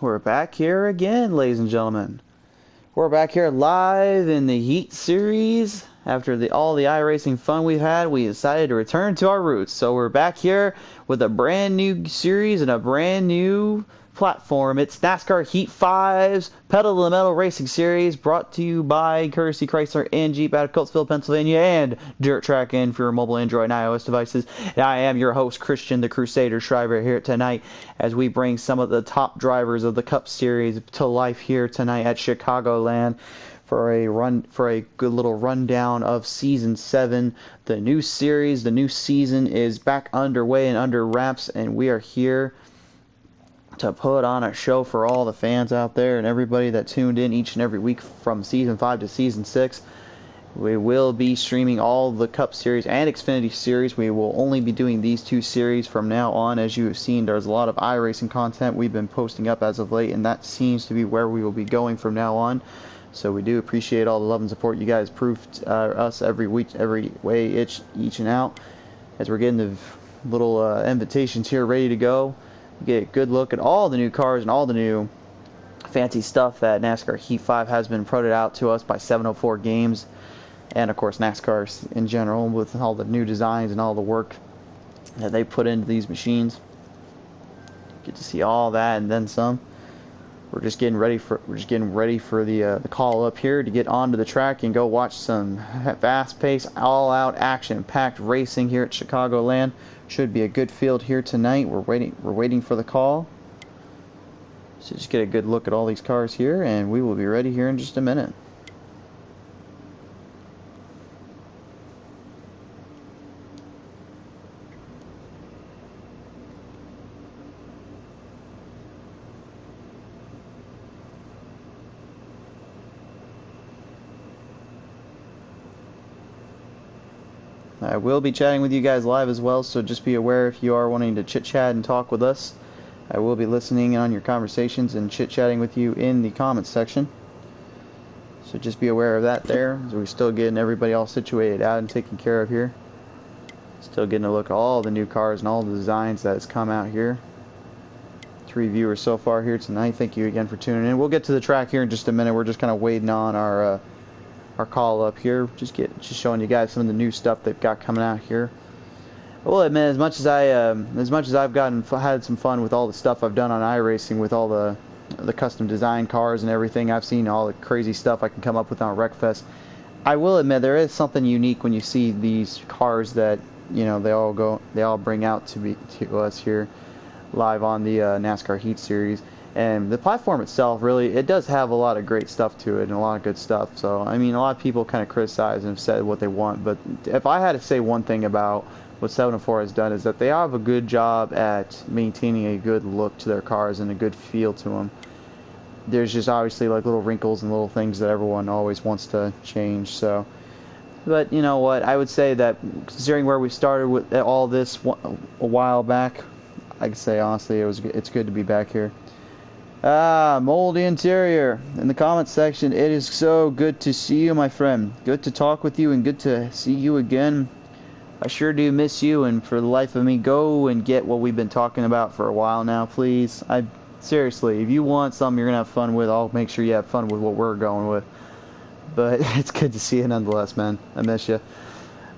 We're back here again, ladies and gentlemen. We're back here live in the Heat series. After all the iRacing fun we've had, we decided to return to our roots. So we're back here with a brand new series and a brand new platform. It's NASCAR Heat 5's Pedal to the Metal Racing Series, brought to you by Courtesy Chrysler and Jeep out of Coatesville, Pennsylvania, and Dirt Track In for your mobile Android and iOS devices. And I am your host, Christian the Crusader Shriver, here tonight as we bring some of the top drivers of the Cup Series to life here tonight at Chicagoland for a good little rundown of Season 7. The new series, the new season is back underway and under wraps, and we are here to put on a show for all the fans out there and everybody that tuned in each and every week from Season 5 to Season 6. We will be streaming all the Cup Series and Xfinity Series. We will only be doing these two series from now on. As you have seen, there's a lot of iRacing content we've been posting up as of late, and that seems to be where we will be going from now on. So we do appreciate all the love and support you guys prove us every week, every way, each and out. As we're getting the little invitations here ready to go, get a good look at all the new cars and all the new fancy stuff that NASCAR Heat 5 has been put out to us by 704 Games, and of course NASCAR in general, with all the new designs and all the work that they put into these machines. Get to see all that and then some. We're just getting ready for the call up here to get onto the track and go watch some fast-paced, all-out, action-packed racing here at Chicagoland. Should be a good field here tonight. We're waiting for the call. So just get a good look at all these cars here, and we will be ready here in just a minute. I will be chatting with you guys live as well, so just be aware if you are wanting to chit-chat and talk with us. I will be listening on your conversations and chit-chatting with you in the comments section. So just be aware of that there, as we're still getting everybody all situated out and taken care of here. Still getting a look at all the new cars and all the designs that has come out here. 3 viewers so far here tonight. Thank you again for tuning in. We'll get to the track here in just a minute. We're just kind of waiting on our call up here, just showing you guys some of the new stuff they've got coming out here. I will admit, as much as I've had some fun with all the stuff I've done on iRacing with all the custom design cars and everything, I've seen all the crazy stuff I can come up with on WreckFest. I will admit there is something unique when you see these cars that they all bring out to us here live on the NASCAR Heat Series. And the platform itself, really, it does have a lot of great stuff to it and a lot of good stuff. So, I mean, a lot of people kind of criticize and have said what they want. But if I had to say one thing about what 704 has done, is that they have a good job at maintaining a good look to their cars and a good feel to them. There's just obviously like little wrinkles and little things that everyone always wants to change. So, but you know what? I would say that considering where we started with all this a while back, I could say honestly it's good to be back here. Moldy Interior in the comments section. It is so good to see you, my friend. Good to talk with you and good to see you again. I sure do miss you, and for the life of me, go and get what we've been talking about for a while now, please. Seriously, if you want something you're gonna have fun with, I'll make sure you have fun with what we're going with. But it's good to see you nonetheless, man. I miss you.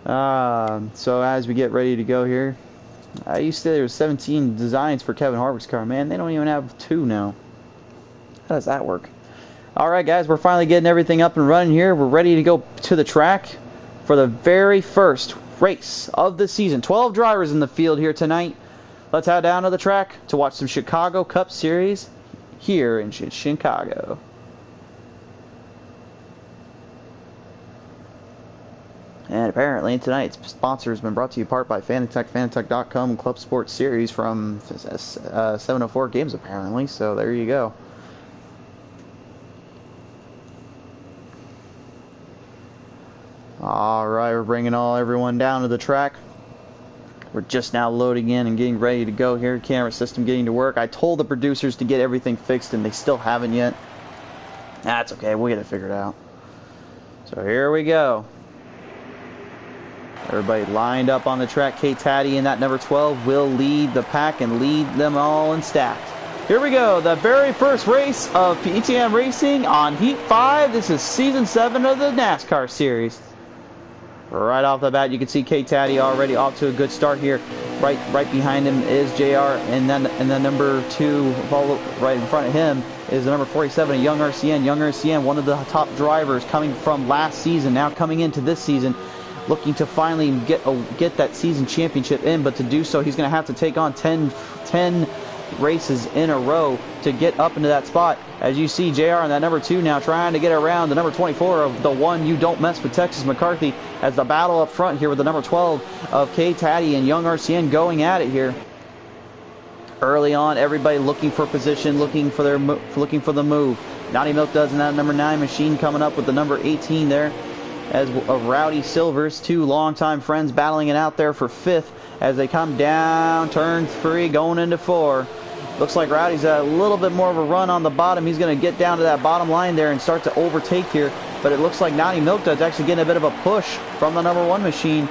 So as we get ready to go here, I used to say there was 17 designs for Kevin Harvick's car. Man, they don't even have 2 now. How does that work? Alright guys, we're finally getting everything up and running here. We're ready to go to the track for the very first race of the season. 12 drivers in the field here tonight. Let's head down to the track to watch some Chicago Cup Series here in Chicago. And apparently tonight's sponsor has been brought to you in part by Fanatec, Fanatec.com, and Club Sports Series from 704 Games apparently. So there you go. Alright, we're bringing everyone down to the track. We're just now loading in and getting ready to go here. Camera system getting to work. I told the producers to get everything fixed and they still haven't yet. That's okay, we'll get it figured out. So here we go. Everybody lined up on the track. Kate Taddy in that number 12 will lead the pack and lead them all in stacked. Here we go, the very first race of PTM Racing on Heat 5. This is Season 7 of the NASCAR Series. Right off the bat, you can see K-Taddy already off to a good start here. Right behind him is JR, and then number 2, right in front of him, is the number 47, Young RCN. Young RCN, one of the top drivers coming from last season, now coming into this season, looking to finally get that season championship in. But to do so, he's going to have to take on 10 races in a row to get up into that spot. As you see, JR on that number 2 now trying to get around the number 24 of the one you don't mess with, Texas McCarthy, as the battle up front here with the number 12 of K-Taddy and Young RCN going at it here. Early on, everybody looking for position, looking for the move. Naughty Milk does in that number 9 machine, coming up with the number 18 there, as of Rowdy Silvers, 2 longtime friends battling it out there for 5th as they come down turn 3 going into 4. Looks like Rowdy's a little bit more of a run on the bottom. He's going to get down to that bottom line there and start to overtake here, but it looks like Naughty Milk Dud's actually getting a bit of a push from the number 1 machine.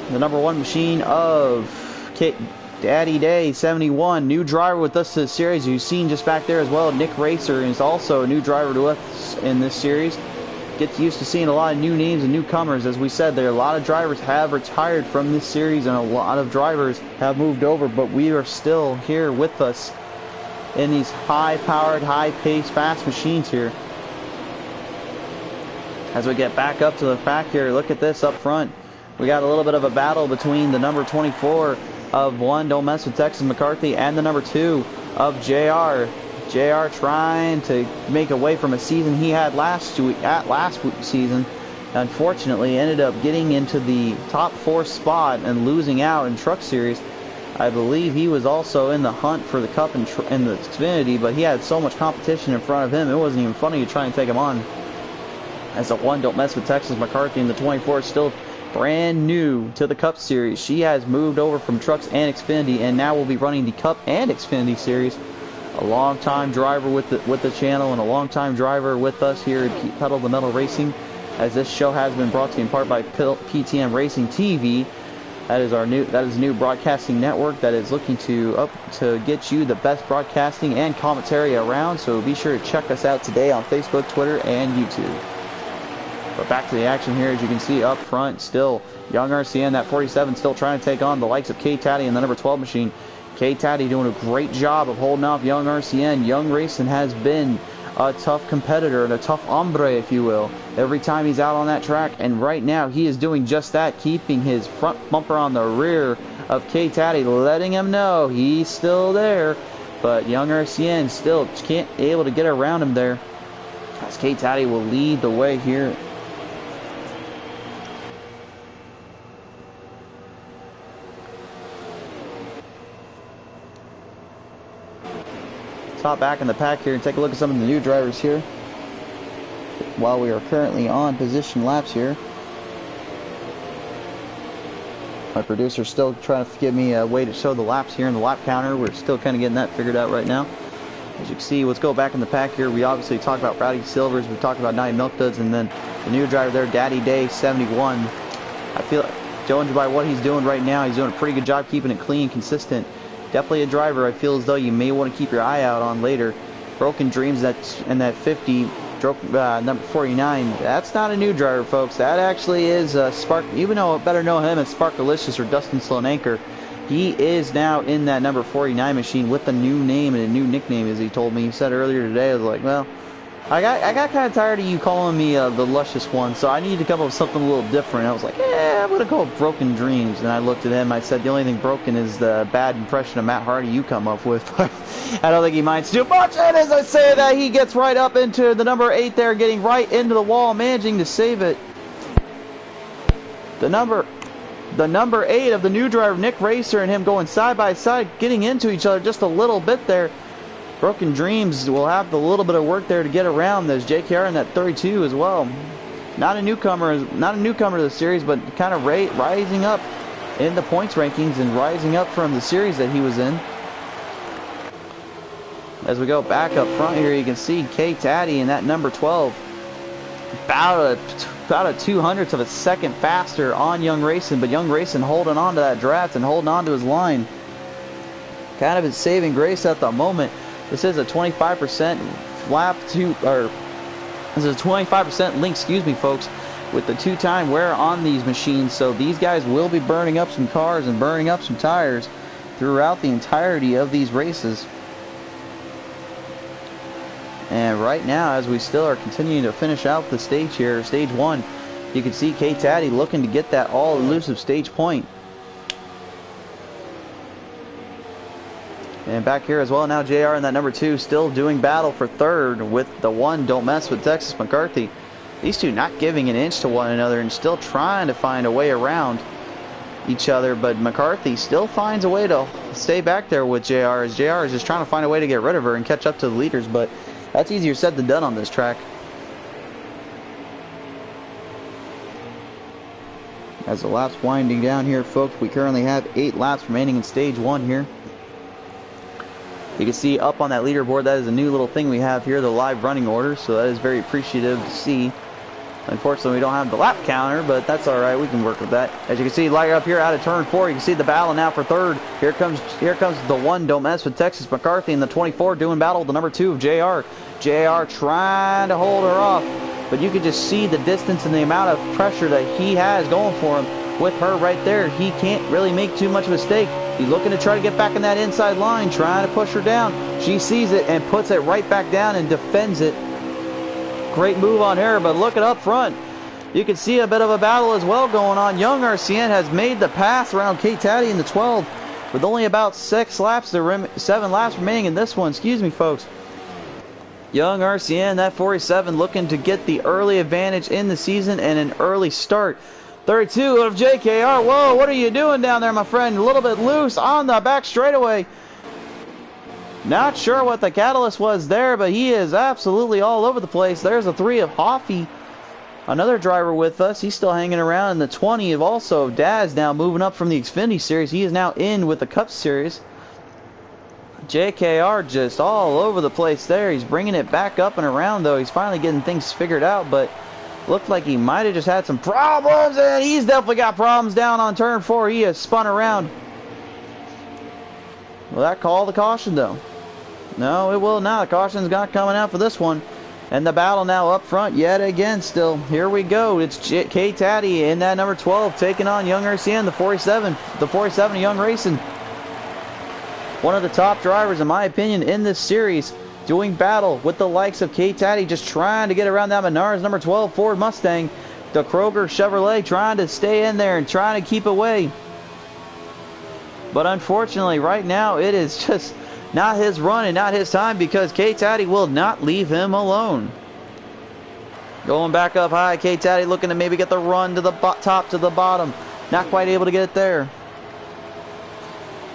The number 1 machine of Daddy Day 71, new driver with us this series. You've seen just back there as well, Nick Racer is also a new driver to us in this series. Get used to seeing a lot of new names and newcomers. As we said, there are a lot of drivers have retired from this series and a lot of drivers have moved over, but we are still here with us in these high-powered, high-paced, fast machines here. As we get back up to the back here, look at this up front. We got a little bit of a battle between the number 24 of one Don't Mess with Texas McCarthy and the number 2 of JR. JR trying to make away from a season he had last season. Unfortunately, ended up getting into the top 4 spot and losing out in Truck Series. I believe he was also in the hunt for the Cup and the Xfinity, but he had so much competition in front of him, it wasn't even funny to try and take him on. As the 1 Don't Mess with Texas McCarthy, and the 24 is still brand new to the Cup Series. She has moved over from Trucks and Xfinity and now will be running the Cup and Xfinity Series. A long-time driver with the channel and a long-time driver with us here at Pedal the Metal Racing, as this show has been brought to you in part by PTM Racing TV. That is a new broadcasting network that is looking to get you the best broadcasting and commentary around. So be sure to check us out today on Facebook, Twitter, and YouTube. But back to the action here, as you can see up front, still Young RCN, that 47, still trying to take on the likes of K-Taddy and the number 12 machine. K-Taddy doing a great job of holding off Young RCN. Young Racing has been a tough competitor and a tough hombre, if you will, every time he's out on that track. And right now, he is doing just that, keeping his front bumper on the rear of K-Taddy, letting him know he's still there. But Young RCN still can't able to get around him there, as K-Taddy will lead the way here. Hop back in the pack here and take a look at some of the new drivers here while we are currently on position laps here. My producer's still trying to give me a way to show the laps here in the lap counter. We're still kind of getting that figured out right now. As you can see, let's go back in the pack here. We obviously talked about Rowdy Silvers, we talked about Naughty Milk Duds, and then the new driver there, Daddy Day 71. I feel, judging by what he's doing right now, he's doing a pretty good job keeping it clean, consistent. Definitely a driver I feel as though you may want to keep your eye out on later. Broken Dreams, and that 50, number 49, that's not a new driver, folks. That actually is Spark. You better know him as Sparkalicious or Dustin Sloananker. He is now in that number 49 machine with a new name and a new nickname, as he told me. He said earlier today, I was like, well, I got kind of tired of you calling me the luscious one, so I need to come up with something a little different. I was like, yeah, I'm going to call it Broken Dreams. And I looked at him, I said, the only thing broken is the bad impression of Matt Hardy you come up with. But I don't think he minds too much. And as I say that, he gets right up into the number 8 there, getting right into the wall, managing to save it. The number 8 of the new driver, Nick Racer, and him going side by side, getting into each other just a little bit there. Broken Dreams will have a little bit of work there to get around. There's JKR in that 32 as well. Not a newcomer to the series, but kind of rising up in the points rankings and rising up from the series that he was in. As we go back up front here, you can see K-Taddy in that number 12. About a 200th of a second faster on Young Racing, but Young Racing holding on to that draft and holding on to his line. kind of his saving grace at the moment. This is a 25% lap to, or this is a 25% link, excuse me, folks, with the 2-time wear on these machines. So these guys will be burning up some cars and burning up some tires throughout the entirety of these races. And right now, as we still are continuing to finish out the stage here, stage 1, you can see K-Taddy looking to get that all-elusive stage point. And back here as well, now JR in that number 2 still doing battle for 3rd with the 1 Don't Mess with Texas McCarthy. These two not giving an inch to one another and still trying to find a way around each other, but McCarthy still finds a way to stay back there with JR, as JR is just trying to find a way to get rid of her and catch up to the leaders, but that's easier said than done on this track. As the laps winding down here, folks, we currently have 8 laps remaining in stage 1 here. You can see up on that leaderboard, that is a new little thing we have here, the live running order, so that is very appreciative to see. Unfortunately, we don't have the lap counter, but that's all right. We can work with that. As you can see, light up here out of turn 4, you can see the battle now for 3rd. Here comes the 1 Don't Mess with Texas McCarthy, and the 24 doing battle with the number 2 of JR. JR trying to hold her off, but you can just see the distance and the amount of pressure that he has going for him with her right there. He can't really make too much of a mistake. He's looking to try to get back in that inside line, trying to push her down. She sees it and puts it right back down and defends it. Great move on her, but look at up front. You can see a bit of a battle as well going on. Young RCN has made the pass around K-Taddy in the 12 with only about 7 laps remaining in this one. Excuse me, folks. Young RCN, that 47, looking to get the early advantage in the season and an early start. 32 of JKR. Whoa, what are you doing down there, my friend? A little bit loose on the back straightaway. Not sure what the catalyst was there, but he is absolutely all over the place. There's a 3 of Hoffy, another driver with us. He's still hanging around in the 20 of also Daz, now moving up from the Xfinity Series. He is now in with the Cup Series. JKR just all over the place there. He's bringing it back up and around, though. He's finally getting things figured out, but looked like he might have just had some problems, and he's definitely got problems down on turn 4. He has spun around. Will that call the caution, though? No, it will not. The caution's not coming out for this one. And the battle now up front yet again still. Here we go. It's K-Taddy in that number 12 taking on Young RCN, the 47. The 47 of Young Racing. One of the top drivers, in my opinion, in this series, doing battle with the likes of K-Taddy, just trying to get around that Menards number 12 Ford Mustang. The Kroger Chevrolet trying to stay in there and trying to keep away. But unfortunately, right now, it is just not his run and not his time, because K-Taddy will not leave him alone. Going back up high, K-Taddy looking to maybe get the run to the top to the bottom. Not quite able to get it there.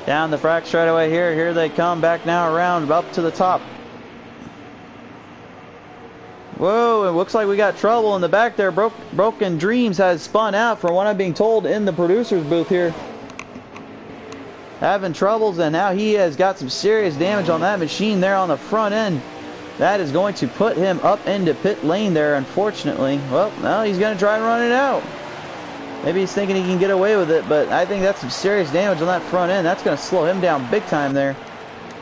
Down the frac straightaway here. Here they come back now around up to the top. Whoa, it looks like we got trouble in the back there. Broken Dreams has spun out from what I'm being told in the producer's booth here. Having troubles, and now he has got some serious damage on that machine there on the front end. That is going to put him up into pit lane there, unfortunately. Well, now he's going to try and run it out. Maybe he's thinking he can get away with it, but I think that's some serious damage on that front end. That's going to slow him down big time there.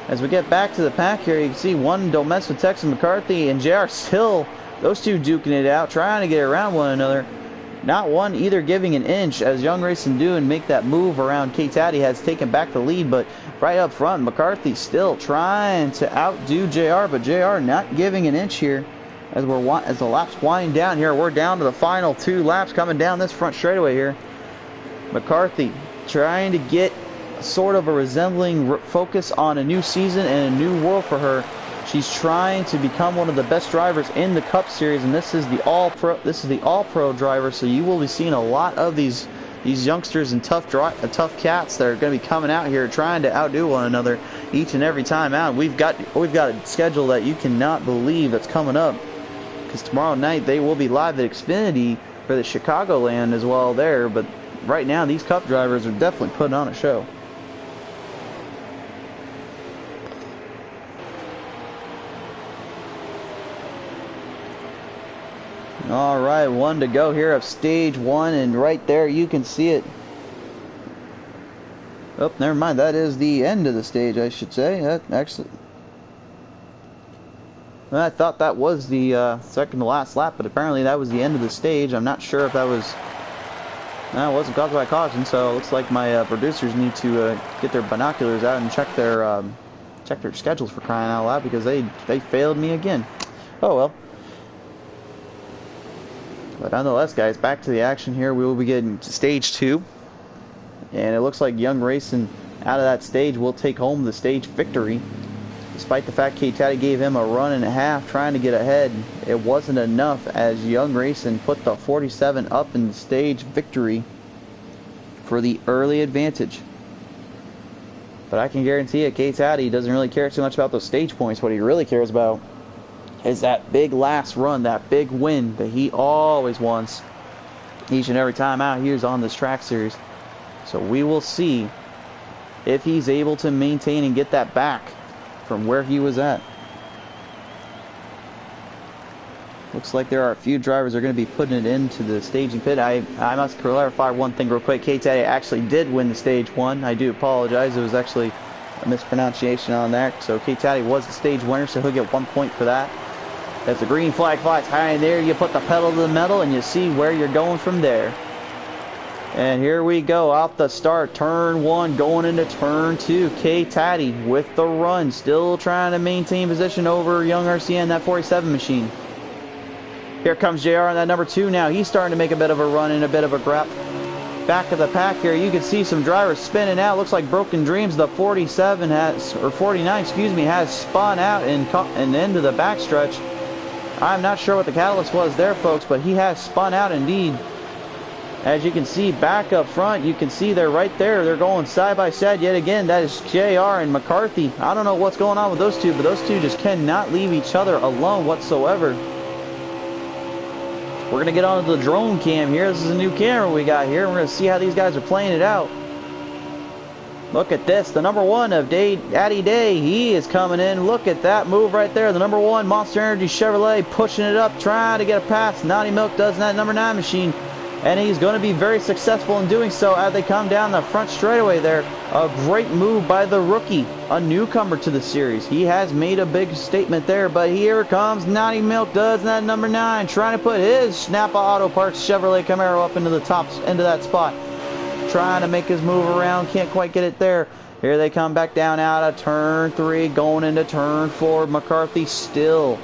As we get back to the pack here, you can see 1 Don't Mess with Texas McCarthy and JR still, those two duking it out, trying to get around one another. Not one either giving an inch, as Young Racing do and make that move around. K-Taddy has taken back the lead, but right up front, McCarthy still trying to outdo JR, but JR not giving an inch here. As the laps wind down here, we're down to the final 2 laps coming down this front straightaway here. McCarthy trying to get sort of a resembling focus on a new season and a new world for her. She's trying to become one of the best drivers in the Cup Series, and this is the all-pro driver. So you will be seeing a lot of these youngsters and tough cats that are going to be coming out here trying to outdo one another each and every time out. We've got a schedule that you cannot believe that's coming up, because tomorrow night they will be live at Xfinity for the Chicagoland as well there. But right now, these Cup drivers are definitely putting on a show. All right, 1 to go here of stage 1, and right there you can see it. Oh, never mind. That is the end of the stage, I should say. That actually, I thought that was the second to last lap, but apparently that was the end of the stage. I'm not sure if that was. No, it wasn't caused by caution, so it looks like my producers need to get their binoculars out and check their schedules, for crying out loud, because they failed me again. Oh well. But nonetheless, guys, back to the action here. We will be getting to stage 2. And it looks like Young Racing out of that stage will take home the stage victory. Despite the fact K-Taddy gave him a run and a half trying to get ahead, it wasn't enough as Young Racing put the 47 up in the stage victory for the early advantage. But I can guarantee it, K-Taddy doesn't really care too much about those stage points. What he really cares about is that big last run, that big win that he always wants each and every time out here on this track series. So we will see if he's able to maintain and get that back from where he was at. Looks like there are a few drivers that are going to be putting it into the staging pit. I must clarify one thing real quick. K-Taddy actually did win the stage 1. I do apologize. It was actually a mispronunciation on that. So K-Taddy was the stage winner, so he'll get 1 point for that. As the green flag flies high in there, you put the pedal to the metal and you see where you're going from there. And here we go, off the start, turn 1, going into turn 2. K-Taddy with the run, still trying to maintain position over Young RCN, that 47 machine. Here comes JR on that number 2 now. He's starting to make a bit of a run and a bit of a grab. Back of the pack here, you can see some drivers spinning out. Looks like Broken Dreams, the 47 has, or 49, excuse me, has spun out and into the backstretch. I'm not sure what the catalyst was there, folks, but he has spun out indeed. As you can see back up front, you can see they're right there. They're going side by side yet again. That is JR and McCarthy. I don't know what's going on with those two, but those two just cannot leave each other alone whatsoever. We're going to get onto the drone cam here. This is a new camera we got here. We're going to see how these guys are playing it out. Look at this. The number 1 of Daddy Day, he is coming in. Look at that move right there. The number 1 Monster Energy Chevrolet pushing it up, trying to get a pass. Naughty Milk does that number 9 machine. And he's going to be very successful in doing so as they come down the front straightaway there. A great move by the rookie, a newcomer to the series. He has made a big statement there, but here comes Naughty Milk does that number 9, trying to put his Snappa Auto Parts Chevrolet Camaro up into the top into that spot. Trying to make his move around, can't quite get it there. Here they come back down out of turn 3, going into turn 4. McCarthy still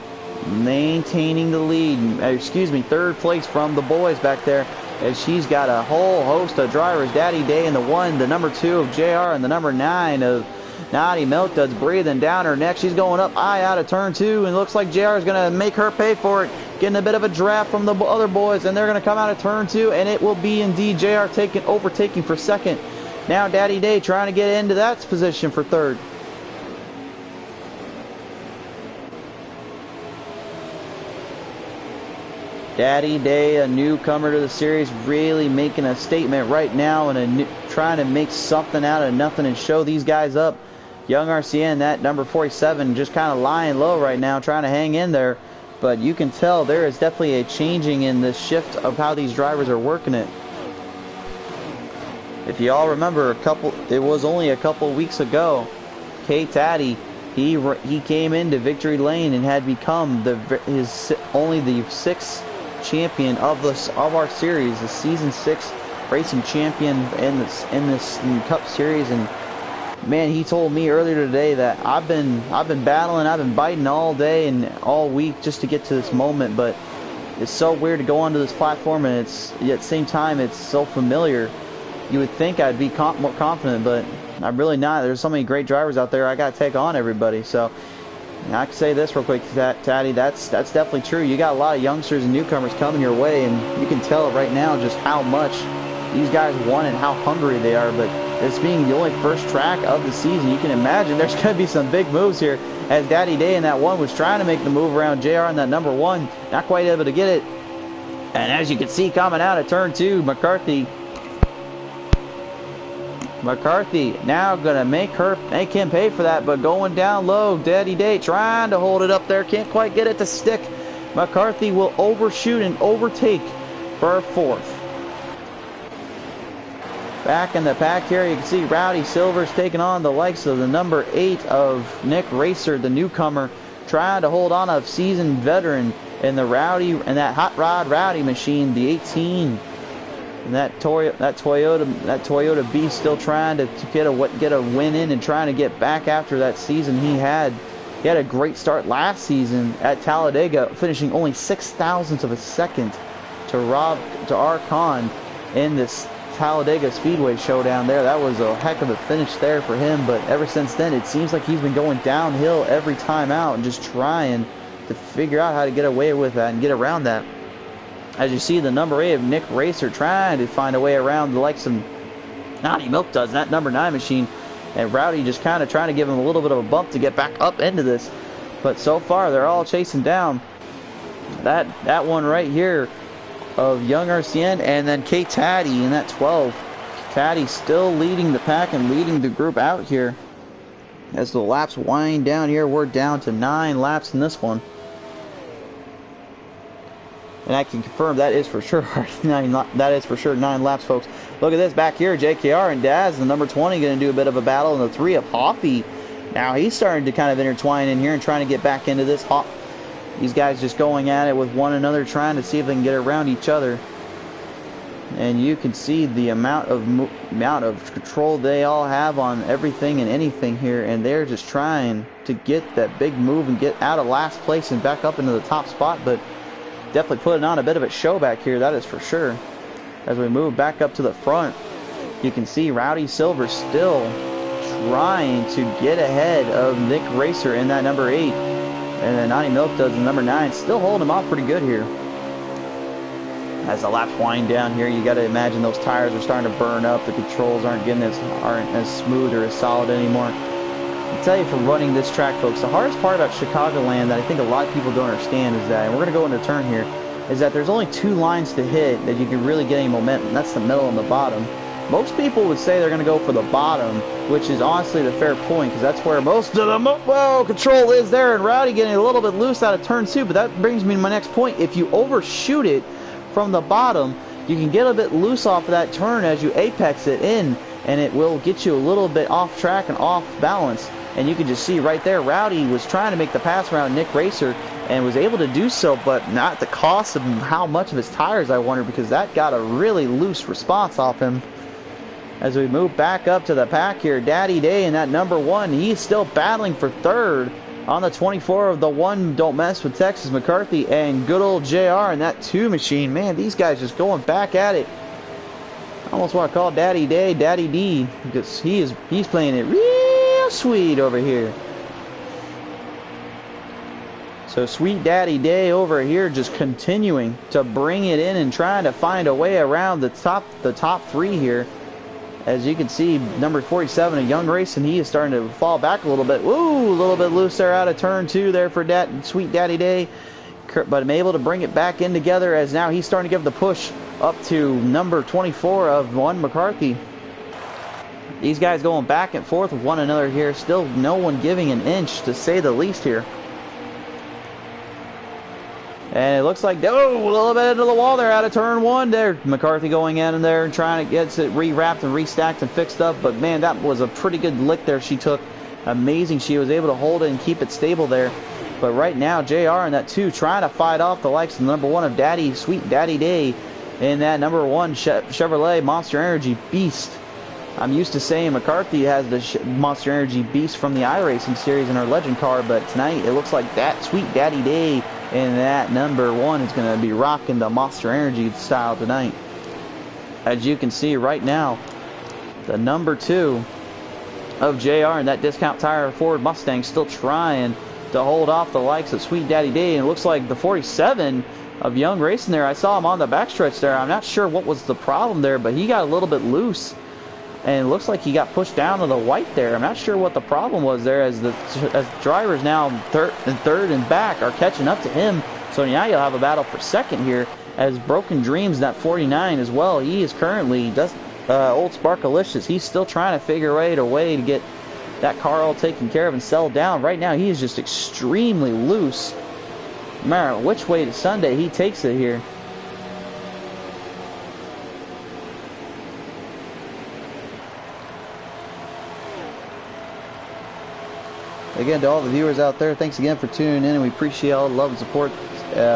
maintaining the lead. Excuse me, 3rd place from the boys back there. As she's got a whole host of drivers. Daddy Day in the 1, the number 2 of JR, and the number 9 of Naughty Milk Duds breathing down her neck. She's going up high out of turn 2, and looks like JR is going to make her pay for it. Getting a bit of a draft from the other boys, and they're going to come out of turn 2, and it will be indeed JR overtaking for 2nd. Now Daddy Day trying to get into that position for 3rd. Daddy Day, a newcomer to the series, really making a statement right now and trying to make something out of nothing and show these guys up. Young RCN, that number 47, just kind of lying low right now, trying to hang in there. But you can tell there is definitely a changing in the shift of how these drivers are working it. If you all remember, it was only a couple weeks ago, K-Taddy, he came into victory lane and had become only the 6th champion of our series, the season 6 racing champion in this Cup series. And man, he told me earlier today that I've been battling, I've been biting all day and all week just to get to this moment. But it's so weird to go onto this platform, and at the same time it's so familiar. You would think I'd be more confident, but I'm really not. There's so many great drivers out there. I got to take on everybody. So I can say this real quick, Taddy, that's definitely true. You got a lot of youngsters and newcomers coming your way, and you can tell right now just how much these guys want and how hungry they are. But this being the only first track of the season, you can imagine there's going to be some big moves here, as Daddy Day in that 1 was trying to make the move around JR in that number 1, not quite able to get it. And as you can see coming out of turn 2, McCarthy now gonna make him pay for that, but going down low. Daddy Day trying to hold it up there, can't quite get it to stick. McCarthy will overshoot and overtake for 4th. Back in the pack here, you can see Rowdy Silver's taking on the likes of the number 8 of Nick Racer, the newcomer, trying to hold on a seasoned veteran in the Rowdy and that Hot Rod Rowdy machine, the 18. And that Toyota Beast still trying to get a win in and trying to get back after that season he had. He had a great start last season at Talladega, finishing only 0.06 of a second to Arcon in this Talladega Speedway showdown there. That was a heck of a finish there for him, but ever since then it seems like he's been going downhill every time out and just trying to figure out how to get away with that and get around that. As you see, the number 8 of Nick Racer trying to find a way around the likes of Naughty Milk does, that number 9 machine, and Rowdy just kind of trying to give him a little bit of a bump to get back up into this. But so far they're all chasing down that one right here of Young RCN and then K Taddy in that 12. Taddy still leading the pack and leading the group out here. As the laps wind down here, we're down to 9 laps in this one. And I can confirm that is for sure 9 laps, folks. Look at this back here, JKR and Daz, the number 20, going to do a bit of a battle in the 3 of Hoppy. Now he's starting to kind of intertwine in here and trying to get back into this. These guys just going at it with one another, trying to see if they can get around each other. And you can see the amount of control they all have on everything and anything here, and they're just trying to get that big move and get out of last place and back up into the top spot. But definitely putting on a bit of a show back here, that is for sure. As we move back up to the front, you can see Rowdy Silver still trying to get ahead of Nick Racer in that number 8. And then Naughty Milk does the number 9, still holding him off pretty good here. As the laps wind down here, you got to imagine those tires are starting to burn up. The controls aren't as smooth or as solid anymore. I'll tell you, from running this track, folks, the hardest part about Chicagoland that I think a lot of people don't understand is that, and we're going to go into turn here, is that there's only 2 lines to hit that you can really get any momentum. That's the middle and the bottom. Most people would say they're going to go for the bottom, which is honestly the fair point, because that's where most of the control is there, and Rowdy getting a little bit loose out of turn 2. But that brings me to my next point. If you overshoot it from the bottom, you can get a bit loose off of that turn as you apex it in, and it will get you a little bit off track and off balance. And you can just see right there, Rowdy was trying to make the pass around Nick Racer and was able to do so, but not at the cost of how much of his tires, I wonder, because that got a really loose response off him. As we move back up to the pack here, Daddy Day in that number 1, he's still battling for 3rd on the 24 of the 1 Don't Mess with Texas McCarthy, and good old JR in that 2 machine. Man, these guys just going back at it. I almost want to call Daddy Day Daddy D, because he's playing it real sweet over here. So Sweet Daddy Day over here just continuing to bring it in and trying to find a way around the top 3 here. As you can see, number 47 of Young Racing, he is starting to fall back a little bit. Woo, a little bit loose there out of turn 2 there for Sweet Daddy Day. But I'm able to bring it back in together, as now he's starting to give the push up to number 24 of 1 McCarthy. These guys going back and forth with one another here. Still no one giving an inch, to say the least here. And it looks like, oh, a little bit into the wall there out of turn 1 there. McCarthy going in there and trying to get it rewrapped and restacked and fixed up. But, man, that was a pretty good lick there she took. Amazing. She was able to hold it and keep it stable there. But right now, JR in that 2 trying to fight off the likes of the number 1 of Sweet Daddy Day in that number 1 Chevrolet Monster Energy Beast. I'm used to saying McCarthy has the Monster Energy Beast from the iRacing series in her Legend car, but tonight it looks like that Sweet Daddy Day in that number 1 is going to be rocking the Monster Energy style tonight. As you can see right now, the number 2 of JR in that Discount Tire Ford Mustang still trying to hold off the likes of Sweet Daddy Day, and it looks like the 47 of Young Racing there, I saw him on the backstretch there. I'm not sure what was the problem there, but he got a little bit loose. And it looks like he got pushed down to the white there. I'm not sure what the problem was there, as drivers now third and back are catching up to him. So now you'll have a battle for 2nd here, as Broken Dreams, that 49 as well. He is currently, Old Sparkalicious, he's still trying to figure out a way to get that car all taken care of and settled down. Right now he is just extremely loose. No matter which way to Sunday he takes it here. again, to all the viewers out there, thanks again for tuning in, and we appreciate all the love and support.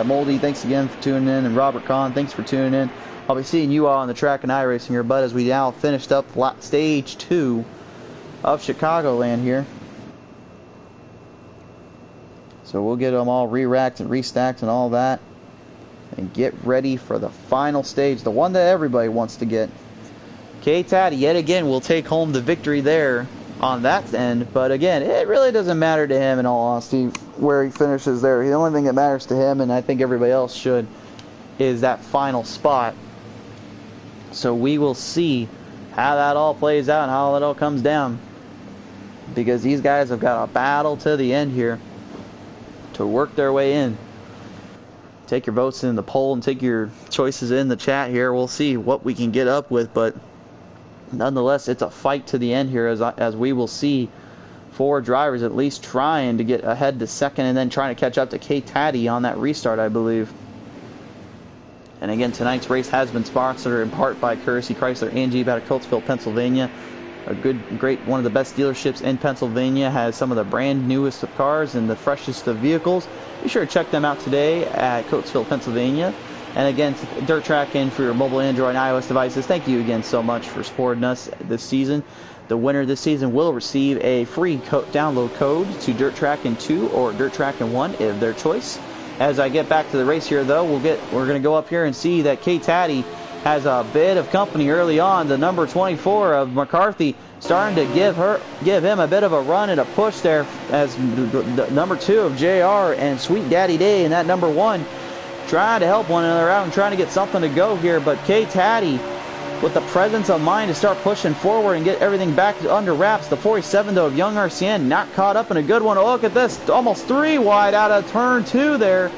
Moldy, thanks again for tuning in, and Robert Kahn, thanks for tuning in. I'll be seeing you all on the track and iRacing here, bud, as we now finished up stage 2 of Chicagoland here. So we'll get them all re-racked and restacked and all that, and get ready for the final stage, the one that everybody wants to get. K-Taddy, yet again, will take home the victory there on that end, but again, it really doesn't matter to him, in all honesty, where he finishes there. The only thing that matters to him, and I think everybody else should, is that final spot. So we will see how that all plays out and how that all comes down, because these guys have got a battle to the end here to work their way in. Take your votes in the poll and take your choices in the chat here. We'll see what we can get up with, but nonetheless, it's a fight to the end here, as we will see 4 drivers at least trying to get ahead to second and then trying to catch up to K-Taddy on that restart, I believe. And again, tonight's race has been sponsored in part by Courtesy Chrysler and Jeep out of Coatesville, Pennsylvania. A great, one of the best dealerships in Pennsylvania, has some of the brand newest of cars and the freshest of vehicles. Be sure to check them out today at Coatesville, Pennsylvania. And again, Dirt Track in for your mobile, Android, and iOS devices. Thank you again so much for supporting us this season. The winner this season will receive a free download code to Dirt Track in 2 or Dirt Track in 1 of their choice. As I get back to the race here, though, we're going to go up here and see that K-Taddy has a bit of company early on. The number 24 of McCarthy starting to give him a bit of a run and a push there, as the number 2 of JR and Sweet Daddy Day and that number 1 trying to help one another out and trying to get something to go here. But K-Taddy, with the presence of mind to start pushing forward and get everything back under wraps. The 47, though, of Young RCN not caught up in a good one. Oh, look at this, almost 3 wide out of turn 2 there.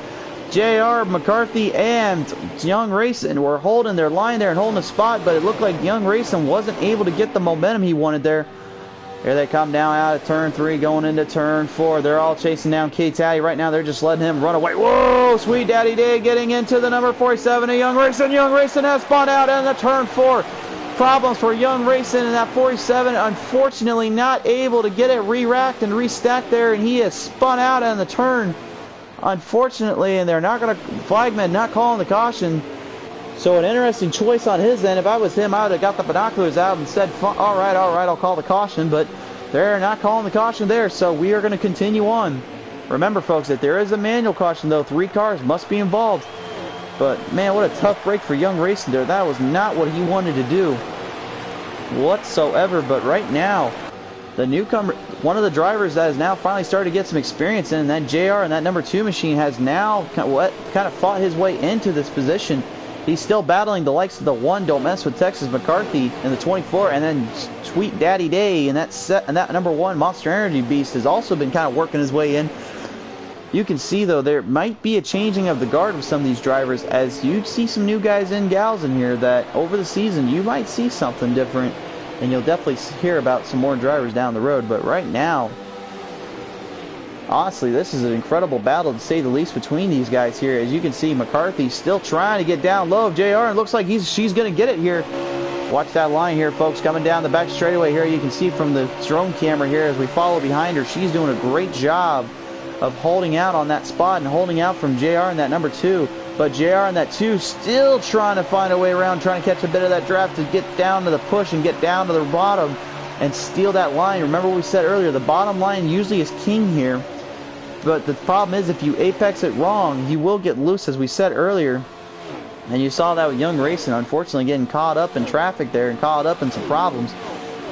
JR, McCarthy, and Young Racing were holding their line there and holding a spot, but it looked like Young Racing wasn't able to get the momentum he wanted there. Here they come down out of turn 3, going into turn 4. They're all chasing down K-Taddy. Right now, they're just letting him run away. Whoa, Sweet Daddy Day getting into the number 47 of Young Racing. Young Racing has spun out into turn 4. Problems for Young Racing, and that 47, unfortunately, not able to get it re-racked and restacked there, and he has spun out on the turn, unfortunately, and they're not going to, flagman not calling the caution. So an interesting choice on his end. If I was him, I would have got the binoculars out and said, all right, I'll call the caution, but they're not calling the caution there, so we are going to continue on. Remember, folks, that there is a manual caution, though. 3 cars must be involved. But, man, what a tough break for Young Racing there. That was not what he wanted to do whatsoever. But right now, the newcomer, one of the drivers that has now finally started to get some experience in, and that JR and that number 2 machine has now kind of fought his way into this position. He's still battling the likes of the 1, Don't Mess With Texas, McCarthy, and the 24, and then Sweet Daddy Day and that number 1 Monster Energy Beast has also been kind of working his way in. You can see, though, there might be a changing of the guard with some of these drivers, as you see some new guys and gals in here that over the season you might see something different, and you'll definitely hear about some more drivers down the road. But right now, honestly, this is an incredible battle, to say the least, between these guys here. As you can see, McCarthy still trying to get down low of JR, and it looks like she's going to get it here. Watch that line here, folks, coming down the back straightaway here. You can see from the drone camera here as we follow behind her, she's doing a great job of holding out on that spot and holding out from JR and that number 2. But JR and that 2 still trying to find a way around, trying to catch a bit of that draft to get down to the push and get down to the bottom and steal that line. Remember what we said earlier, the bottom line usually is king here. But the problem is, if you apex it wrong, you will get loose, as we said earlier. And you saw that with Young Racing, unfortunately getting caught up in traffic there and caught up in some problems.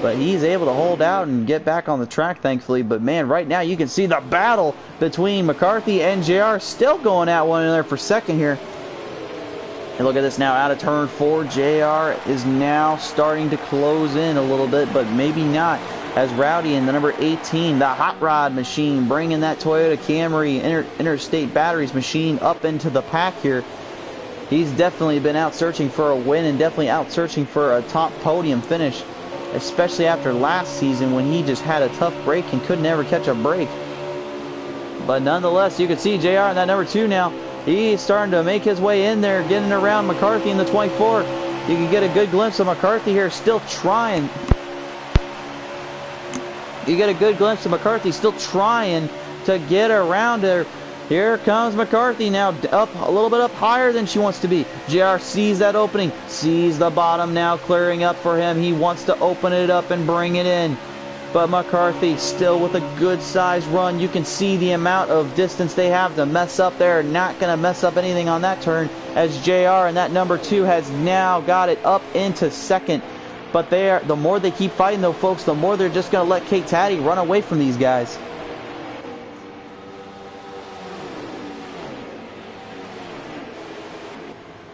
But he's able to hold out and get back on the track, thankfully. But, man, right now you can see the battle between McCarthy and JR still going at one another for second here. And look at this now, out of turn 4, JR is now starting to close in a little bit, but maybe not. As Rowdy and the number 18, the Hot Rod machine, bringing that Toyota Camry Interstate Batteries machine up into the pack here. He's definitely been out searching for a win and definitely out searching for a top podium finish, especially after last season when he just had a tough break and could never catch a break. But nonetheless, you can see JR in that number 2 now. He's starting to make his way in there, getting around McCarthy in the 24. You can get a good glimpse of McCarthy here, still trying. You get a good glimpse of McCarthy still trying to get around her. Here comes McCarthy now, up a little bit up higher than she wants to be. JR sees that opening, sees the bottom now clearing up for him. He wants to open it up and bring it in. But McCarthy still with a good size run. You can see the amount of distance they have to mess up there. Not going to mess up anything on that turn, as JR and that number 2 has now got it up into second. But the more they keep fighting though, folks, the more they're just going to let Kate Taddy run away from these guys.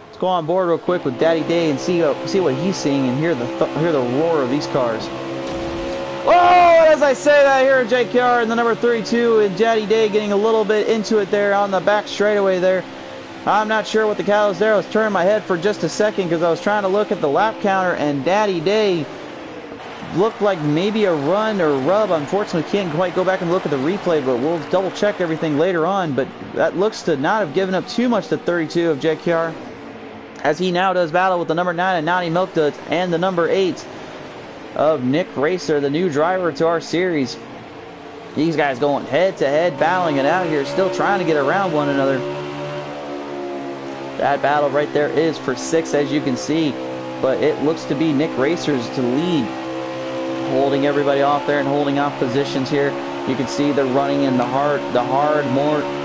Let's go on board real quick with Daddy Day and see what he's seeing and hear the roar of these cars. Oh, as I say that, here JKR and the number 32 and Daddy Day getting a little bit into it there on the back straightaway there. I'm not sure what the catalyst there. I was turning my head for just a second because I was trying to look at the lap counter, and Daddy Day looked like maybe a run or rub. Unfortunately, can't quite go back and look at the replay, but we'll double check everything later on. But that looks to not have given up too much to 32 of JKR, as he now does battle with the number 9 of Naughty Milk Duds and the number 8 of Nick Racer, the new driver to our series. These guys going head to head, battling it out here, still trying to get around one another. That battle right there is for 6, as you can see, but it looks to be Nick Racer's to lead, holding everybody off there and holding off positions here. You can see they're running in the hard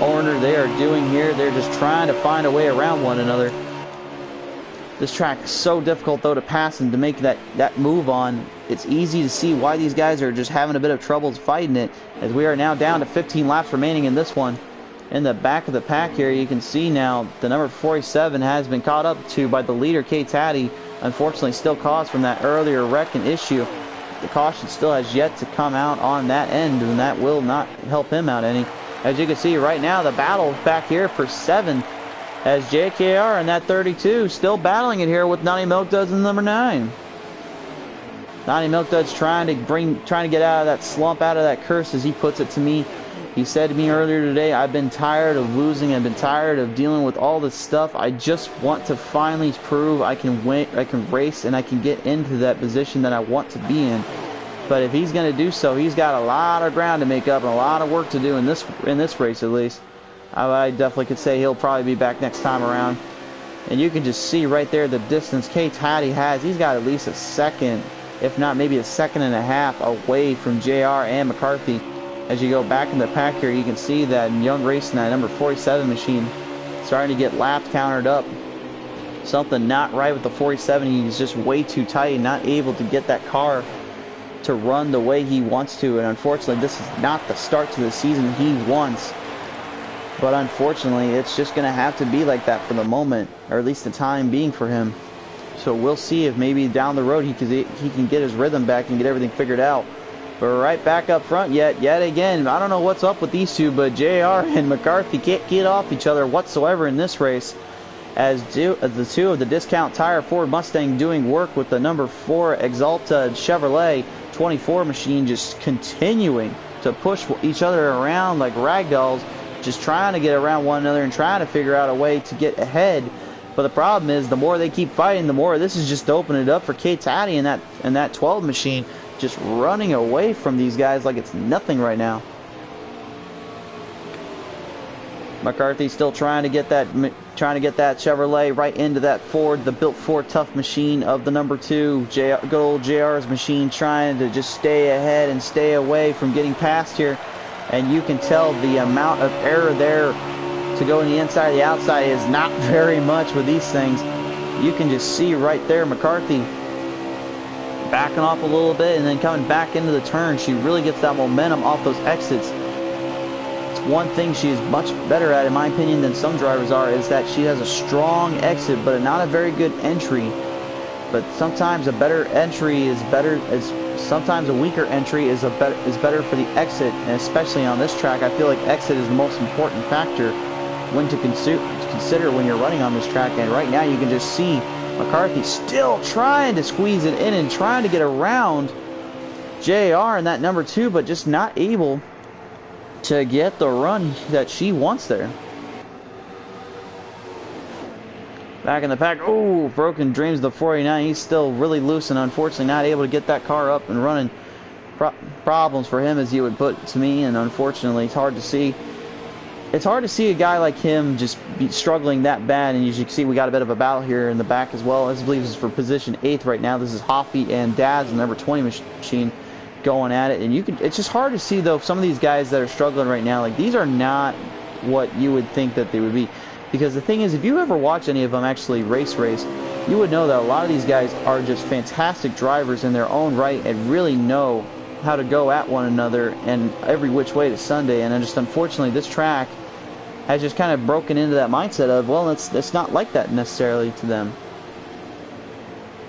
order they are doing here. They're just trying to find a way around one another. This track is so difficult though to pass and to make that move on. It's easy to see why these guys are just having a bit of trouble fighting it, as we are now down to 15 laps remaining in this one. In the back of the pack here, you can see now the number 47 has been caught up to by the leader, Kate Taddy. Unfortunately, still caused from that earlier wreck and issue. The caution still has yet to come out on that end, and that will not help him out any. As you can see right now, the battle back here for 7, as JKR and that 32 still battling it here with Naughty Milk Duds and number 9. Naughty Milk Duds trying to get out of that slump, out of that curse, as he puts it to me. He said to me earlier today, I've been tired of losing. I've been tired of dealing with all this stuff. I just want to finally prove I can win, I can race, and I can get into that position that I want to be in. But if he's going to do so, he's got a lot of ground to make up and a lot of work to do in this race at least. I definitely could say he'll probably be back next time around. And you can just see right there the distance Kate Taddy has. He's got at least a second, if not maybe a second and a half away from JR and McCarthy. As you go back in the pack here, you can see that Young Racing, that number 47 machine, starting to get laps countered up. Something not right with the 47. He's just way too tight, not able to get that car to run the way he wants to. And unfortunately, this is not the start to the season he wants. But unfortunately, it's just going to have to be like that for the moment, or at least the time being for him. So we'll see if maybe down the road he can get his rhythm back and get everything figured out. But right back up front yet again, I don't know what's up with these two, but JR and McCarthy can't get off each other whatsoever in this race, as the two of the Discount Tire Ford Mustang doing work with the number 4 Exalta Chevrolet 24 machine, just continuing to push each other around like ragdolls, just trying to get around one another and trying to figure out a way to get ahead. But the problem is, the more they keep fighting, the more this is just opening it up for Kate Taddy and that 12 machine, just running away from these guys like it's nothing right now. McCarthy still trying to get that Chevrolet right into that Ford, the built Ford Tough machine of the number 2, good old JR's machine, trying to just stay ahead and stay away from getting past here. And you can tell the amount of error there to go in the inside, the outside is not very much with these things. You can just see right there McCarthy backing off a little bit and then coming back into the turn. She really gets that momentum off those exits. It's one thing she is much better at, in my opinion, than some drivers are, is that she has a strong exit but not a very good entry. But sometimes a better entry is better, sometimes a weaker entry is better for the exit, and especially on this track, I feel like exit is the most important factor when to consider when you're running on this track. And right now you can just see McCarthy still trying to squeeze it in and trying to get around JR and that number 2, but just not able to get the run that she wants there. Back in the pack, oh, Broken Dreams, the 49. He's still really loose and unfortunately not able to get that car up and running. problems for him, as you would put to me, and unfortunately it's hard to see. It's hard to see a guy like him just be struggling that bad, and as you can see, we got a bit of a battle here in the back as well. This, I believe, is for position 8th right now. This is Hoffy and Daz, the number 20 machine, going at it, and it's just hard to see, though, some of these guys that are struggling right now, like, these are not what you would think that they would be. Because the thing is, if you ever watch any of them actually race, you would know that a lot of these guys are just fantastic drivers in their own right and really know how to go at one another and every which way to Sunday. And then just unfortunately, this track has just kind of broken into that mindset of, well, it's not like that necessarily to them.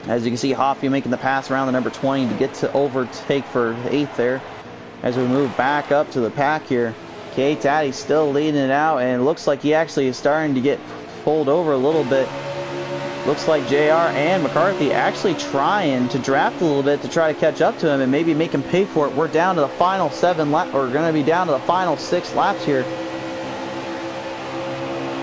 As you can see, Hoffy making the pass around the number 20 to get to overtake for 8th there. As we move back up to the pack here, K-Taddy still leading it out, and it looks like he actually is starting to get pulled over a little bit. Looks like JR and McCarthy actually trying to draft a little bit to try to catch up to him and maybe make him pay for it. We're down to the final 7 laps, or going to be down to the final 6 laps here.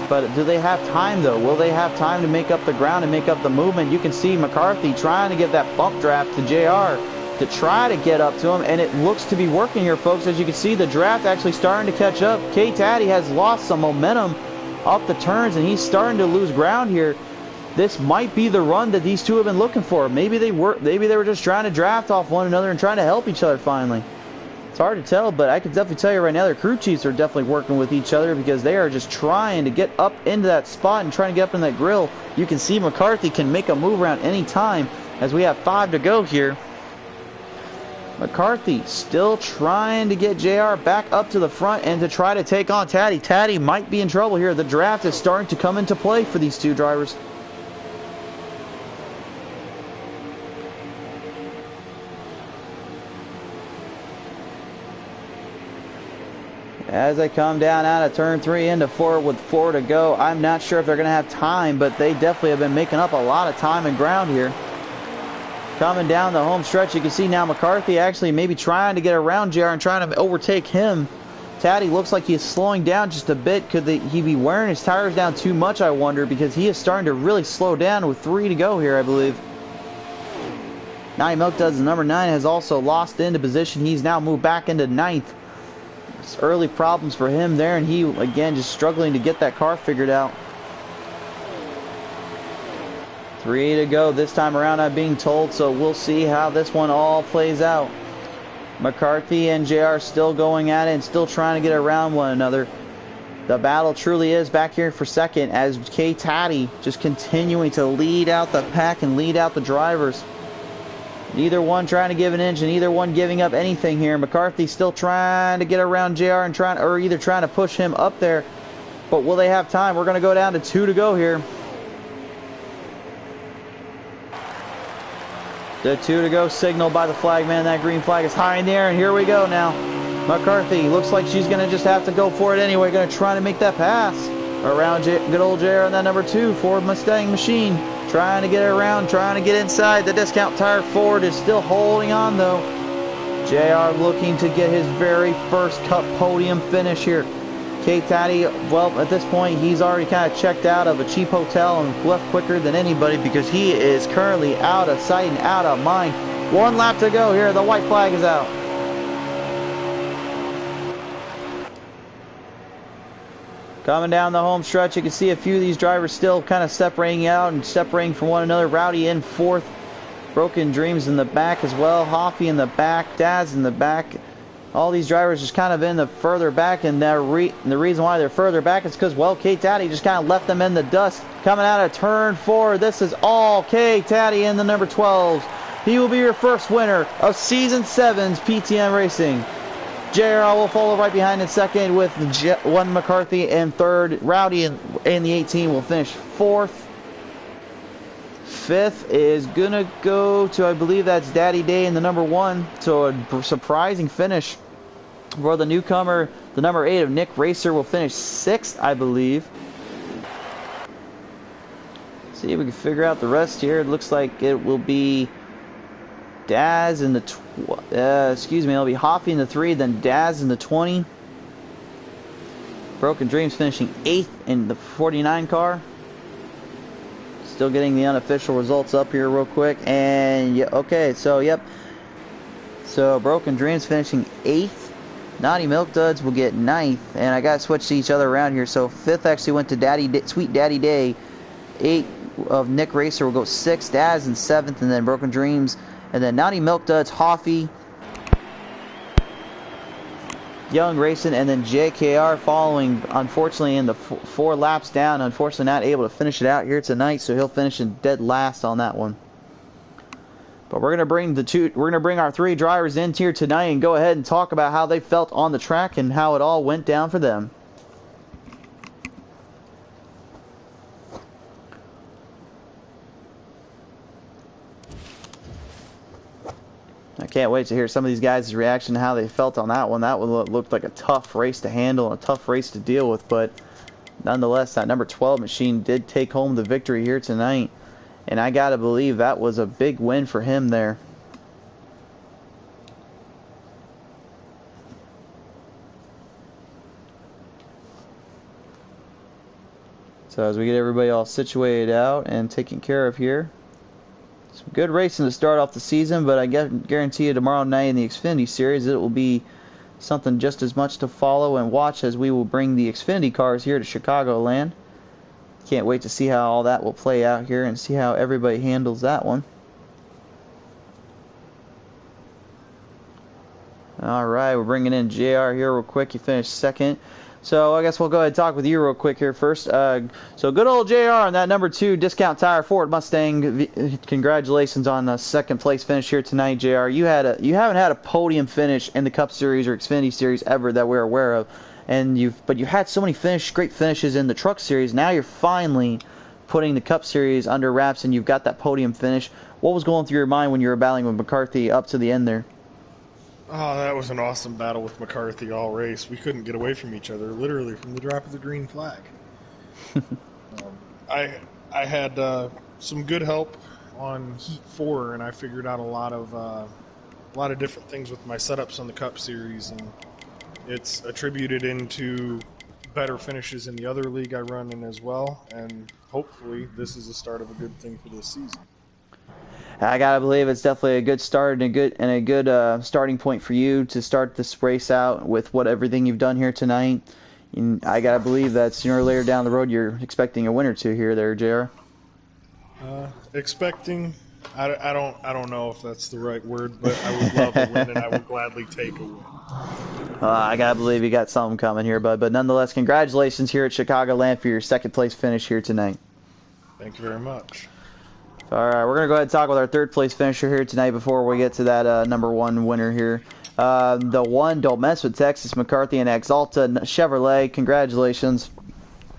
But do they have time, though? Will they have time to make up the ground and make up the movement? You can see McCarthy trying to give that bump draft to JR to try to get up to him, and it looks to be working here, folks. As you can see, the draft actually starting to catch up. K-Taddy has lost some momentum off the turns, and he's starting to lose ground here. This might be the run that these two have been looking for. Maybe they were just trying to draft off one another and trying to help each other finally. It's hard to tell, but I can definitely tell you right now, their crew chiefs are definitely working with each other because they are just trying to get up into that spot and trying to get up in that grill. You can see McCarthy can make a move around any time as we have 5 to go here. McCarthy still trying to get JR back up to the front and to try to take on Taddy. Taddy might be in trouble here. The draft is starting to come into play for these two drivers. As they come down out of turn 3 into 4 with 4 to go, I'm not sure if they're going to have time, but they definitely have been making up a lot of time and ground here. Coming down the home stretch, you can see now McCarthy actually maybe trying to get around JR and trying to overtake him. Taddy looks like he's slowing down just a bit. Could he be wearing his tires down too much, I wonder, because he is starting to really slow down with 3 to go here, I believe. Now Milk does, the number 9 has also lost into position. He's now moved back into 9th. It's early problems for him there, and he, again, just struggling to get that car figured out. 3 to go this time around, I'm being told, so we'll see how this one all plays out. McCarthy and JR still going at it and still trying to get around one another. The battle truly is back here for second as K-Taddy just continuing to lead out the pack and lead out the drivers. Neither one trying to give an inch and neither one giving up anything here. McCarthy still trying to get around JR and trying to push him up there. But will they have time? We're going to go down to 2 to go here. The 2 to go signal by the flag man. That green flag is high in the air, and here we go now. McCarthy looks like she's going to just have to go for it anyway. Going to try to make that pass around good old JR on that number 2 Ford Mustang machine. Trying to get around, trying to get inside. The discount tire Ford is still holding on though. JR looking to get his very first Cup podium finish here. K-Taddy, well, at this point, he's already kind of checked out of a cheap hotel and left quicker than anybody because he is currently out of sight and out of mind. 1 lap to go here. The white flag is out. Coming down the home stretch, you can see a few of these drivers still kind of separating out and separating from one another. Rowdy in 4th. Broken Dreams in the back as well. Hoffy in the back. Daz in the back. All these drivers just kind of in the further back, and the reason why they're further back is because, well, K-Taddy just kind of left them in the dust. Coming out of turn 4, this is all K-Taddy in the number 12s. He will be your first winner of Season 7's PTM Racing. JR will follow right behind in second with 1 McCarthy in 3rd. Rowdy in the 18 will finish 4th. 5th is going to go to, I believe that's Daddy Day in the number 1. So a surprising finish for the newcomer. The number 8 of Nick Racer will finish 6th, I believe. See if we can figure out the rest here. It looks like it will be Daz in the it'll be Hoffy in the 3, then Daz in the 20. Broken Dreams finishing 8th in the 49 car. Still getting the unofficial results up here real quick. And yeah, okay, so yep. So Broken Dreams finishing 8th. Naughty Milk Duds will get 9th. And I got to switch each other around here. So 5th actually went to Sweet Daddy Day. 8 of Nick Racer will go 6th. Daz in 7th. And then Broken Dreams. And then Naughty Milk Duds, Hoffy, Young Racing, and then JKR following, unfortunately, in the 4 laps down. Unfortunately, not able to finish it out here tonight, so he'll finish in dead last on that one. But we're gonna bring our 3 drivers in here tonight and go ahead and talk about how they felt on the track and how it all went down for them. I can't wait to hear some of these guys' reaction to how they felt on that one. That one looked like a tough race to handle and a tough race to deal with, but nonetheless, that number 12 machine did take home the victory here tonight, and I gotta believe that was a big win for him there. So as we get everybody all situated out and taken care of here, some good racing to start off the season, but I guarantee you tomorrow night in the Xfinity Series it will be something just as much to follow and watch, as we will bring the Xfinity cars here to Chicagoland. Can't wait to see how all that will play out here and see how everybody handles that one. Alright, we're bringing in JR here real quick. He finished 2nd. So I guess we'll go ahead and talk with you real quick here first. So good old JR on that number 2 Discount Tire Ford Mustang. Congratulations on the 2nd place finish here tonight, JR. You haven't had a podium finish in the Cup Series or Xfinity Series ever that we're aware of, and you had so many great finishes in the Truck Series. Now you're finally putting the Cup Series under wraps, and you've got that podium finish. What was going through your mind when you were battling with McCarthy up to the end there? Oh, that was an awesome battle with McCarthy all race. We couldn't get away from each other, literally from the drop of the green flag. I had some good help on Heat 4, and I figured out a lot of different things with my setups on the Cup Series, and it's attributed into better finishes in the other league I run in as well. And hopefully, this is the start of a good thing for this season. I gotta believe it's definitely a good start and a good starting point for you to start this race out with everything you've done here tonight. And I gotta believe that sooner or later down the road you're expecting a win or two here, there, JR. Expecting, I don't know if that's the right word, but I would love a win, and I would gladly take a win. I gotta believe you got something coming here, bud. But nonetheless, congratulations here at Chicagoland for your 2nd place finish here tonight. Thank you very much. Alright, we're going to go ahead and talk with our 3rd place finisher here tonight before we get to that number 1 winner here. The 1, Don't Mess with Texas McCarthy and Exalta Chevrolet. Congratulations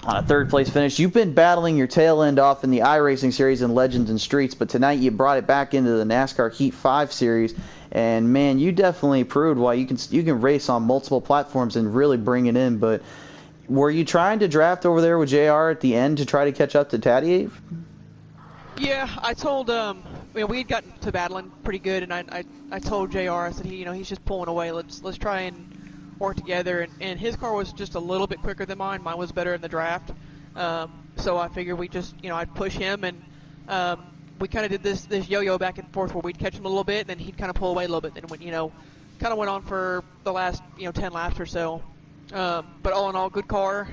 on a 3rd place finish. You've been battling your tail end off in the iRacing Series and Legends and Streets, but tonight you brought it back into the NASCAR Heat 5 Series. And man, you definitely proved why you can race on multiple platforms and really bring it in. But were you trying to draft over there with JR at the end to try to catch up to Taddy? Yeah, I told we had gotten to battling pretty good, and I told JR, I said he's just pulling away. Let's try and work together. And his car was just a little bit quicker than mine. Mine was better in the draft. So I figured we just I'd push him, and we kind of did this yo-yo back and forth where we'd catch him a little bit, and then he'd kind of pull away a little bit. Then kind of went on for the last 10 laps or so. But all in all, good car.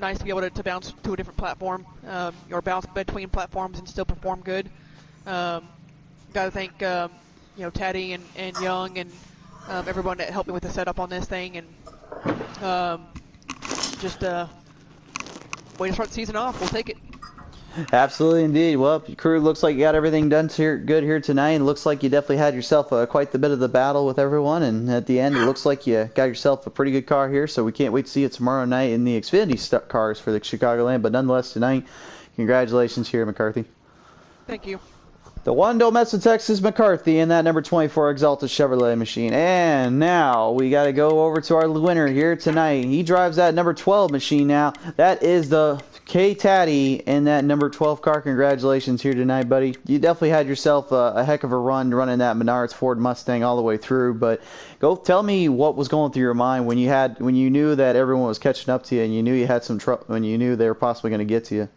Nice to be able to bounce to a different platform, or bounce between platforms and still perform good. Got to thank Taddy and Young and everyone that helped me with the setup on this thing, and just way to start the season off. We'll take it. Absolutely, indeed. Well, your crew looks like you got everything done good here tonight, and looks like you definitely had yourself quite the bit of the battle with everyone, and at the end it looks like you got yourself a pretty good car here, so we can't wait to see it tomorrow night in the Xfinity cars for the Chicagoland. But nonetheless, tonight, congratulations here, McCarthy. Thank you. The 1, Don't Mess with Texas McCarthy, and that number 24 Exalta Chevrolet machine. And now we got to go over to our winner here tonight. He drives that number 12 machine now. That is the K Taddy in that number 12 car. Congratulations here tonight, buddy. You definitely had yourself a heck of a run running that Menards Ford Mustang all the way through. But go tell me what was going through your mind when you knew that everyone was catching up to you, and you knew you had some trouble, when you knew they were possibly going to get to you.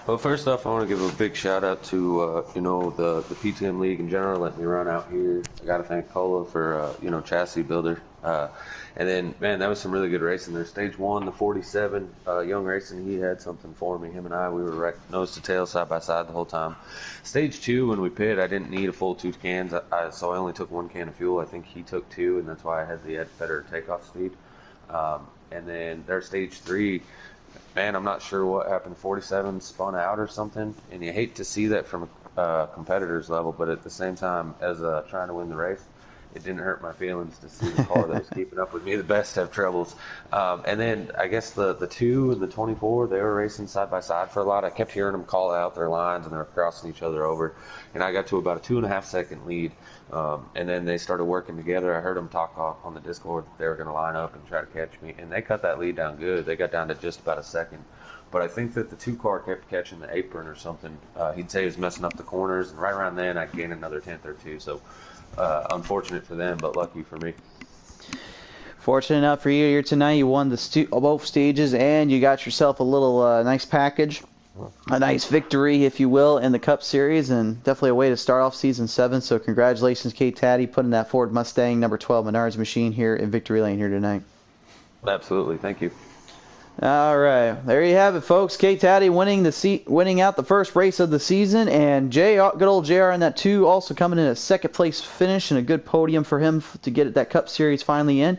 Well, first off, I want to give a big shout out to the PTM league in general, letting me run out here. I got to thank Cola for chassis builder. And then, man, that was some really good racing there. Stage 1, the 47, Young Racing, he had something for me. Him and I, we were right nose to tail, side by side the whole time. Stage 2, when we pitted, I didn't need a full 2 cans, so I only took 1 can of fuel. I think he took 2, and that's why I had the better takeoff speed. And then their stage 3, man, I'm not sure what happened. 47 spun out or something, and you hate to see that from a competitor's level, but at the same time, as trying to win the race, it didn't hurt my feelings to see the car that was keeping up with me the best have troubles. And then I guess the 2 and the 24, they were racing side by side for a lot. I kept hearing them call out their lines, and they were crossing each other over. And I got to about a 2.5 second lead. And then they started working together. I heard them talk on the Discord that they were going to line up and try to catch me. And they cut that lead down good. They got down to just about a second. But I think that the 2 car kept catching the apron or something. He'd say he was messing up the corners. And right around then, I gained another 10th or 2. So unfortunate for them, but lucky for me. Fortunate enough for you here tonight, you won both stages, and you got yourself a little nice package, a nice victory, if you will, in the Cup Series, and definitely a way to start off Season 7. So congratulations, Kate Taddy, putting that Ford Mustang number 12 Menards machine here in Victory Lane here tonight. Absolutely, thank you. All right, there you have it, folks. Kate Taddy winning out the first race of the season, and good old JR in that 2 also coming in a second place finish and a good podium for him to get that Cup Series finally in.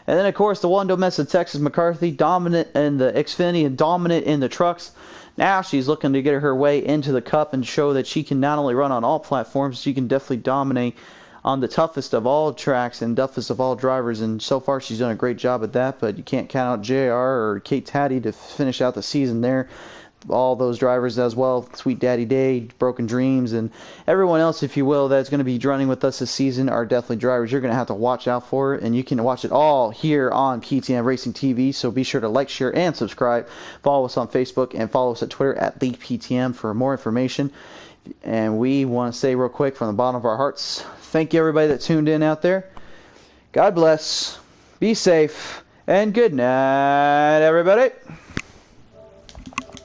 And then, of course, the one domestic Texas McCarthy, dominant in the Xfinity and dominant in the trucks. Now she's looking to get her way into the Cup and show that she can not only run on all platforms, she can definitely dominate on the toughest of all tracks and toughest of all drivers, and so far she's done a great job at that, but you can't count out JR or Kate Taddy to finish out the season there. All those drivers as well, Sweet Daddy Day, Broken Dreams, and everyone else, if you will, that's going to be running with us this season are definitely drivers you're going to have to watch out for, and you can watch it all here on PTM Racing TV, so be sure to like, share, and subscribe. Follow us on Facebook, and follow us at Twitter at ThePTM for more information. And we want to say real quick from the bottom of our hearts, thank you everybody that tuned in out there. God bless, be safe, and good night, everybody.